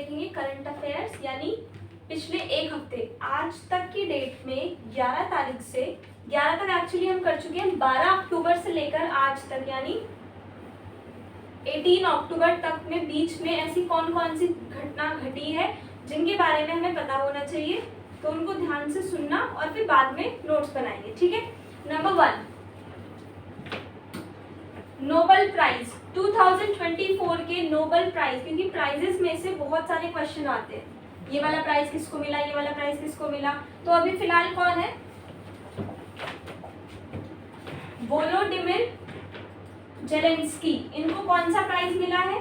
देखेंगे current affairs यानी पिछले एक हफ्ते आज तक की डेट में 11 तारीख से 11 तक एक्चुअली हम कर चुके हैं, 12 अक्टूबर से लेकर आज तक यानी 18 अक्टूबर तक में बीच में ऐसी कौन कौन सी घटना घटी है जिनके बारे में हमें पता होना चाहिए, तो उनको ध्यान से सुनना और फिर बाद में नोट्स बनाएंगे। ठीक है। नंबर 1, नोबेल प्राइज 2024 के नोबेल प्राइज, क्योंकि प्राइजेस में से बहुत सारे क्वेश्चन आते हैं, ये वाला प्राइज किसको मिला, ये वाला प्राइज किसको मिला। तो अभी फिलहाल कौन है, वोलोडिमिर जेलेंस्की, इनको कौन सा प्राइज मिला है,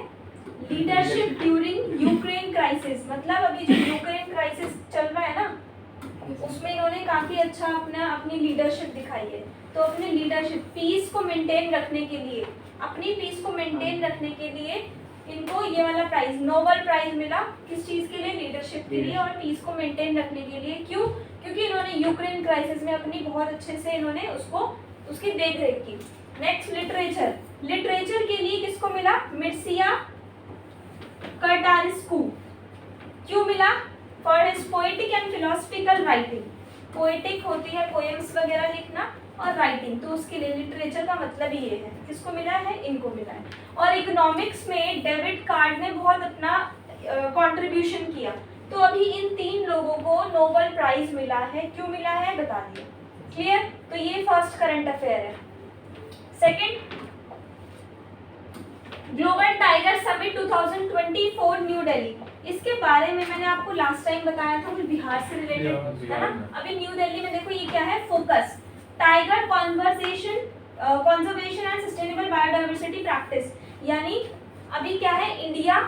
लीडरशिप ड्यूरिंग यूक्रेन क्राइसिस। मतलब अभी जो यूक्रेन क्राइसिस चल रहा है ना, उसमें इन्होंने काफी अच्छा अपनी लीडरशिप दिखाई है। तो अपने लीडरशिप पीस को मेंटेन रखने के लिए, अपनी पीस को मेंटेन रखने के लिए इनको ये वाला प्राइज नोबेल प्राइज मिला। किस चीज के लिए, लीडरशिप के लिए और पीस को मेंटेन रखने के लिए। क्यों, क्योंकि इन्होंने यूक्रेन क्राइसिस में अपनी बहुत अच्छे से इन्होंने उसकी देख रेख की। नेक्स्ट लिटरेचर, लिटरेचर के लिए किसको मिला, मिर्सिया कर्टारिस्कू। क्यों मिला, for his poetic and philosophical writing. Poetic होती है पोएम्स वगैरह लिखना, और राइटिंग, तो उसके लिए लिटरेचर का मतलब ही ये है। किसको मिला है, इनको मिला है। और इकोनॉमिक्स में डेविड कार्ड ने बहुत अपना कंट्रीब्यूशन किया। तो अभी इन 3 लोगों को नोबेल प्राइज मिला है। क्यों मिला है बता दिया, क्लियर। तो ये फर्स्ट करंट अफेयर है। Second, global tiger summit 2024 new Delhi. इसके बारे में मैंने आपको लास्ट टाइम बताया था, वो बिहार से रिलेटेड है ना। अभी न्यू दिल्ली में देखो ये क्या है, focus tiger conversation conservation and sustainable biodiversity practice. यानी अभी क्या है, इंडिया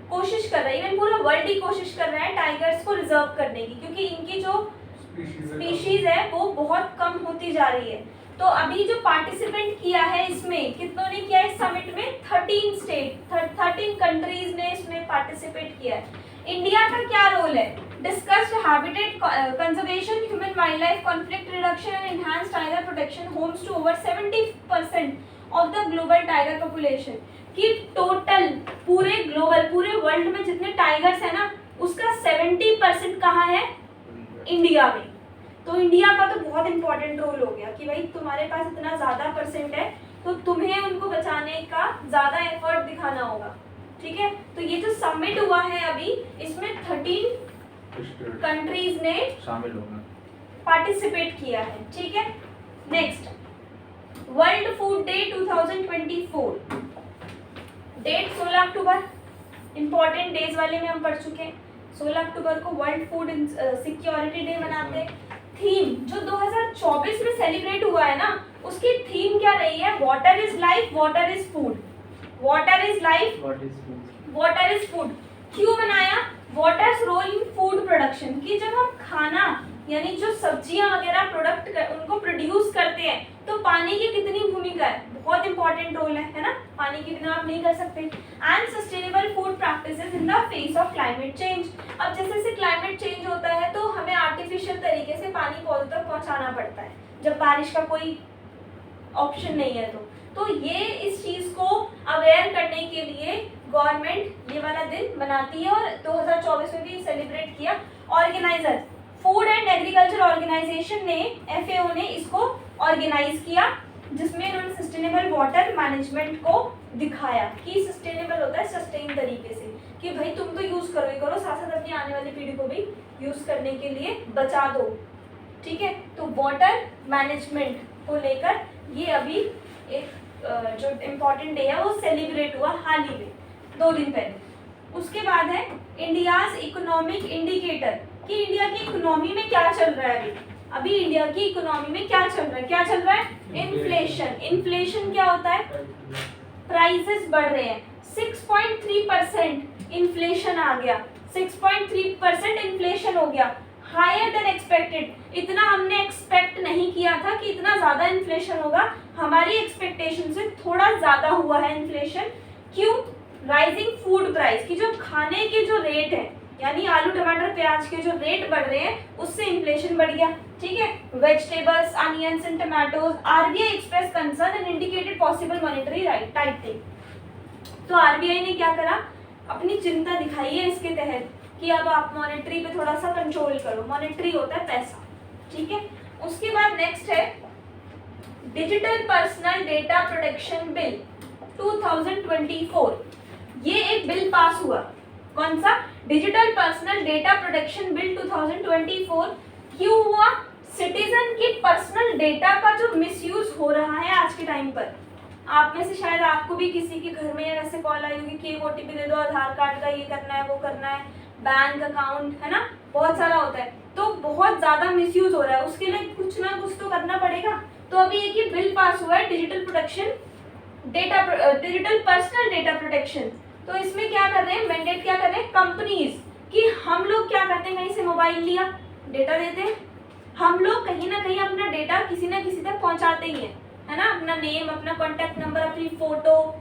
कोशिश कर रहा है, इवन पूरा वर्ल्ड ही कोशिश कर रहा है टाइगर्स को रिजर्व करने की, क्योंकि इनकी जो स्पीशीज है वो बहुत कम होती जा रही है। तो अभी जो पार्टिसिपेंट किया है इसमें, कितनों ने किया है समिट में, 13 कंट्रीज ने इसमें पार्टिसिपेट किया है। इंडिया का क्या रोल है, discussed habitat conservation, human wildlife conflict reduction and enhanced tiger protection, homes to over 70% of the global tiger population. कि टोटल पूरे ग्लोबल, पूरे वर्ल्ड में जितने टाइगर्स है ना, उसका 70% कहाँ है, इंडिया में। तो इंडिया का तो बहुत इंपॉर्टेंट रोल हो गया कि भाई तुम्हारे पास इतना ज्यादा परसेंट है, तो तुम्हें उनको बचाने का ज्यादा एफर्ट दिखाना होगा। ठीक है। तो ये जो समिट हुआ है अभी, इसमें 13 कंट्रीज ने शामिल होगा, पार्टिसिपेट किया है। ठीक है। Next, world food day 2024, date 16 October, important days वाले में हम पढ़ चुके हैं। 16 अक्टूबर को वर्ल्ड फूड सिक्योरिटी डे मनाते हैं। थीम जो 2024 में सेलिब्रेट हुआ है ना, उसकी थीम क्या रही है, water is life, water is food. Water is life, water is food. क्यों बनाया, water's role in food production, कि जब हम खाना यानी जो सब्जियां वगैरह उनको प्रोड्यूस करते हैं, तो पानी की कितनी भूमिका है, बहुत इंपॉर्टेंट रोल है ना, पानी के बिना आप नहीं कर सकते। And sustainable food practices in the face of climate change. अब जैसे जैसे क्लाइमेट चेंज होता है, तो हमें आर्टिफिशियल तरीके से पानी पौधों तक पहुंचाना पड़ता है, जब बारिश का कोई ऑप्शन नहीं है। तो ये इस चीज को अवेयर करने के लिए गवर्नमेंट ये वाला दिन मनाती है, और 2024 में भी सेलिब्रेट किया। Organizer food and agriculture organization ने, FAO ने इसको ऑर्गेनाइज किया, जिसमें उन्होंने सस्टेनेबल वाटर मैनेजमेंट को दिखाया कि सस्टेनेबल होता है सस्टेन तरीके से, कि भाई तुम तो यूज करो ही करो, साथ साथ अपनी आने वाली पीढ़ी को भी यूज करने के लिए बचा दो। ठीक है। तो वाटर मैनेजमेंट को लेकर ये अभी एक जो इम्पोर्टेंट डे है वो सेलिब्रेट हुआ हाल ही में, 2 दिन पहले। उसके बाद है इंडियाज इकोनॉमिक इंडिकेटर, कि इंडिया की इकोनॉमी में क्या चल रहा है अभी इंडिया की इकोनॉमी में क्या चल रहा है, इन्फ्लेशन। इन्फ्लेशन क्या होता है, प्राइसेस बढ़ रहे हैं। 6.3% इन्फ्लेशन आ गया, 6.3% इन्फ्लेशन हो गया, हायर देन एक्सपेक्टेड। इतना हमने एक्सपेक्ट नहीं किया था कि इतना ज्यादा इन्फ्लेशन होगा, हमारी एक्सपेक्टेशन से थोड़ा ज्यादा हुआ है इन्फ्लेशन। क्यों, राइजिंग फूड प्राइस, की जो खाने के जो रेट है, यानी आलू टमाटर प्याज के जो रेट बढ़ रहे हैं, उससे इन्फ्लेशन बढ़ गया। ठीक है। Vegetables, onions and tomatoes, RBI express concern and indicated possible monetary टाइटिंग। तो RBI ने क्या करा, अपनी चिंता दिखाइए इसके तहत कि अब आप मॉनेटरी पे थोड़ा सा कंट्रोल करो। मॉनेटरी होता है पैसा, ठीक है। उसके बाद नेक्स्ट है digital personal data protection bill 2024। ये एक बिल पास हुआ, कौन सा? Digital personal data protection bill 2024। क्यों हुआ? सिटीजन की पर्सनल डेटा का जो मिसयूज हो रहा है आज के टाइम पर, आप में से शायद आपको भी किसी के घर में ऐसे कॉल आई होगी कि ओटीपी दे दो, आधार कार्ड का ये करना है, वो करना है, बैंक अकाउंट, है ना, बहुत सारा होता है। तो बहुत ज्यादा मिसयूज हो रहा है, उसके लिए कुछ ना कुछ तो करना पड़ेगा। तो अभी एक ही बिल पास हुआ है digital protection data, digital personal data protection. तो इसमें क्या कर रहे हैं, मैंडेट क्या कर रहे हैं कंपनीज कि हम लोग क्या करते हैं, कहीं से मोबाइल लिया, डेटा देते हैं, हम लोग कहीं ना कहीं अपना डेटा किसी ना किसी तक पहुंचाते ही हैं, है ना, अपना नेम, अपना कॉन्टेक्ट नंबर, अपनी फोटो,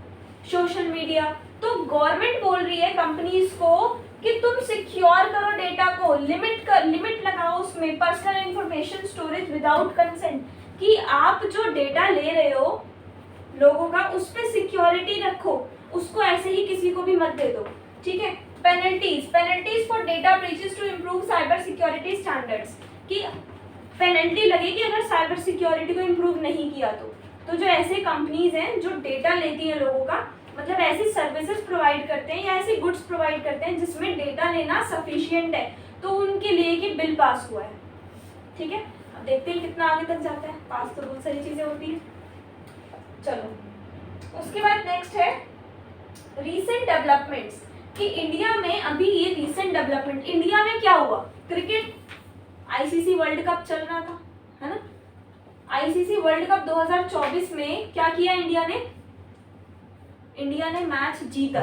सोशल मीडिया। तो गवर्नमेंट बोल रही है कंपनीज को कि तुम सिक्योर करो डेटा को, लिमिट लगाओ उसमें, personal information storage without consent, कि आप जो डेटा ले रहे हो लोगों का उस पे सिक्योरिटी रखो, उसको ऐसे ही किसी को भी मत दे दो, ठीक है। Penalties for data breaches to improve cyber security standards, कि पेनल्टी लगेगी अगर साइबर सिक्योरिटी को इम्प्रूव नहीं किया तो जो ऐसे कंपनीज हैं जो डेटा लेती हैं लोगों का, मतलब ऐसी सर्विसेज प्रोवाइड करते हैं या ऐसी गुड्स प्रोवाइड करते हैं जिसमें डेटा लेना सफिशिएंट है, तो उनके लिए कि बिल पास हुआ है, ठीक है। अब देखते हैं कितना आगे तक जाता है, पास तो बहुत सारी चीजें होती हैं। चलो उसके बाद नेक्स्ट है रीसेंट डेवलपमेंट्स, कि इंडिया में अभी ये रीसेंट डेवलपमेंट, इंडिया में क्या हुआ, क्रिकेट आईसीसी वर्ल्ड कप चल रहा था, है ना, आईसीसी वर्ल्ड कप 2024 में क्या किया इंडिया ने मैच जीता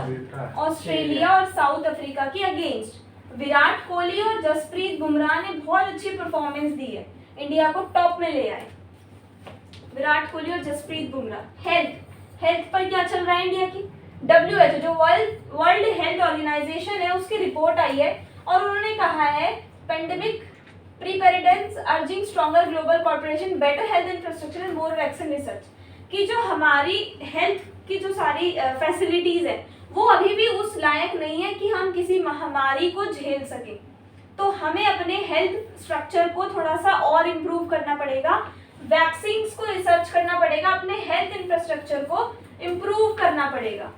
ऑस्ट्रेलिया और साउथ अफ्रीका के अगेंस्ट। विराट कोहली और जसप्रीत बुमराह ने बहुत अच्छी परफॉर्मेंस दी है, इंडिया को टॉप में ले आए विराट कोहली और जसप्रीत बुमराह। हेल्थ पर क्या चल रहा है इंडिया की, WHO जो वर्ल्ड हेल्थ ऑर्गेनाइजेशन है उसकी रिपोर्ट आई है और उन्होंने कहा है pandemic preparedness urging stronger global corporation better health infrastructure and more vaccine research, कि जो हमारी हेल्थ की जो सारी फैसिलिटीज है वो अभी भी उस लायक नहीं है कि हम किसी महामारी को झेल सके। तो हमें अपने हेल्थ स्ट्रक्चर को थोड़ा सा और इम्प्रूव करना पड़ेगा, वैक्सीन्स को रिसर्च करना पड़ेगा, अपने हेल्थ इंफ्रास्ट्रक्चर को इम्प्रूव करना पड़ेगा,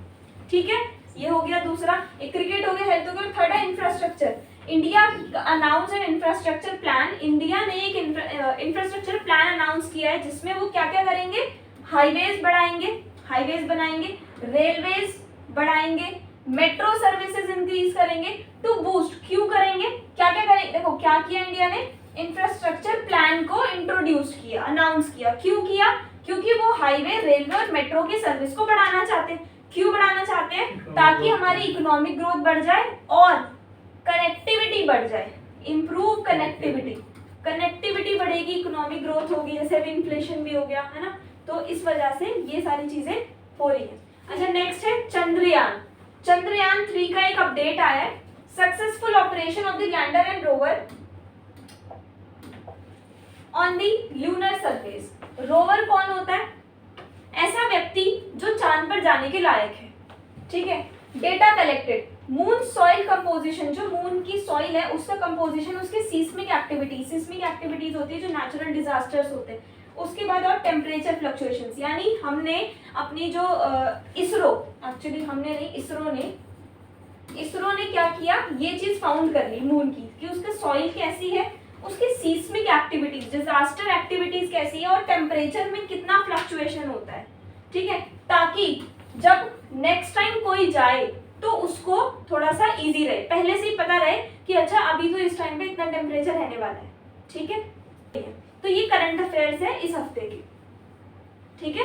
ठीक है। ये हो गया दूसरा, एक क्रिकेट हो गया, हेल्थ हो गया। थर्ड है infrastructure. India announce N infrastructure plan, India ने एक इंफ्रास्ट्रक्चर प्लान अनाउंस किया है जिसमें वो क्या क्या करेंगे, हाईवेज बनाएंगे, रेलवेज बढ़ाएंगे, मेट्रो सर्विसेज इंक्रीज करेंगे टू बूस्ट। क्यों करेंगे, क्या क्या करेंगे, देखो क्या किया इंडिया ने, इंफ्रास्ट्रक्चर प्लान को इंट्रोड्यूस किया, अनाउंस किया। क्यों किया, क्योंकि वो हाईवे, रेलवे और मेट्रो की सर्विस को बढ़ाना चाहते हैं। क्यों बढ़ाना चाहते हैं, ताकि हमारी इकोनॉमिक ग्रोथ बढ़ जाए और कनेक्टिविटी बढ़ जाए, इंप्रूव कनेक्टिविटी बढ़ेगी, इकोनॉमिक ग्रोथ होगी, जैसे अभी इन्फ्लेशन भी हो गया है ना, तो इस वजह से ये सारी चीजें हो रही है। अच्छा नेक्स्ट है चंद्रयान 3 का एक अपडेट आया है, successful operation of the lander and rover on the lunar surface. Rover कौन होता है, ऐसा व्यक्ति जो चांद पर जाने के लायक है, ठीक है। Data collected, moon soil composition, जो मून की सॉइल है उसका कंपोजिशन, उसके सीस्मिक एक्टिविटीज होती है जो नेचुरल डिजास्टर्स होते हैं, उसके बाद और टेम्परेचर फ्लक्चुएशंस। यानी हमने अपनी जो इसरो ने क्या किया, ये चीज फाउंड कर ली मून की कि उसका सॉइल कैसी है, उसके सीस्मिक एक्टिविटीज, डिजास्टर एक्टिविटीज कैसी है और टेम्परेचर में कितना फ्लक्चुएशन होता है, ठीक है, ताकि जब नेक्स्ट टाइम कोई जाए तो उसको थोड़ा सा इजी रहे, पहले से ही पता रहे कि अच्छा अभी तो इस टाइम पे इतना टेम्परेचर रहने वाला है, ठीक है। तो ये करंट अफेयर्स है इस हफ्ते की, ठीक है।